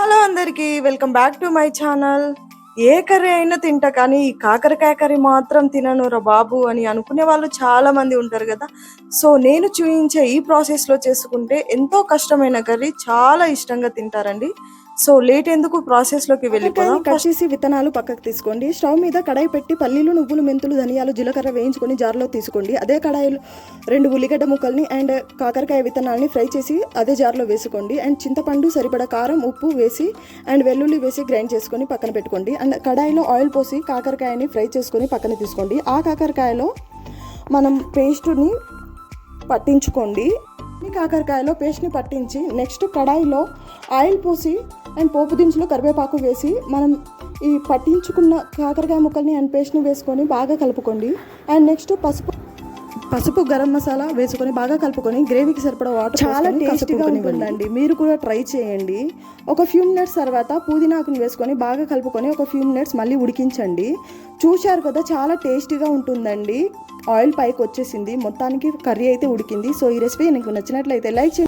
Hello అందరికీ welcome back to my channel. A curry అయినా తింటా కానీ ఈ కాకరకాయ కర్రీ మాత్రం తిననురా బాబు అని అనుకునే వాళ్ళు చాలా మంది ఉంటారు కదా. సో నేను చూపించే ఈ ప్రాసెస్లో చేసుకుంటే ఎంతో కష్టమైన కర్రీ చాలా ఇష్టంగా తింటారండి. సో లేట్ ఎందుకు ప్రాసెస్లోకి వెళ్ళిపోదాం. కట్ చేసి విత్తనాలు పక్కకు తీసుకోండి. స్టవ్ మీద కడాయి పెట్టి పల్లీలు, నువ్వులు, మెంతులు, ధనియాలు, జీలకర్ర వేయించుకొని జార్లో తీసుకోండి. అదే కడాయిలో 2 ఉల్లిగడ్డ ముక్కల్ని అండ్ కాకరకాయ విత్తనాలని ఫ్రై చేసి అదే జార్లో వేసుకోండి. అండ్ చింతపండు, సరిపడా కారం, ఉప్పు వేసి అండ్ వెల్లుల్లి వేసి గ్రైండ్ చేసుకొని పక్కన పెట్టుకోండి. అండ్ కడాయిలో ఆయిల్ పోసి కాకరకాయని ఫ్రై చేసుకొని పక్కన తీసుకోండి. ఆ కాకరకాయలో మనం పేస్టుని పట్టించుకోండి. ఈ కాకరకాయలో పేస్ట్ని పట్టించి నెక్స్ట్ కడాయిలో ఆయిల్ పోసి అండ్ పోపు దినుసులు, కరివేపాకు వేసి మనం ఈ పట్టించుకున్న కాకరకాయ ముక్కల్ని అండ్ పేస్ట్ని వేసుకొని బాగా కలుపుకోండి. అండ్ నెక్స్ట్ పసుపు గరం మసాలా వేసుకొని బాగా కలుపుకొని గ్రేవీకి సరిపడా వాటర్ చాలా టేస్టీగా ఉంటుందండి. మీరు కూడా ట్రై చేయండి. ఒక ఫ్యూ మినిట్స్ తర్వాత పుదీనాకుని వేసుకొని బాగా కలుపుకొని ఒక ఫ్యూ మినిట్స్ మళ్ళీ ఉడికించండి. చూశారు కదా, చాలా టేస్టీగా ఉంటుందండి. ఆయిల్ పైకి వచ్చేసింది, మొత్తానికి కర్రీ అయితే ఉడికింది. సో ఈ రెసిపీ మీకు నచ్చినట్లయితే లైక్ చేయండి.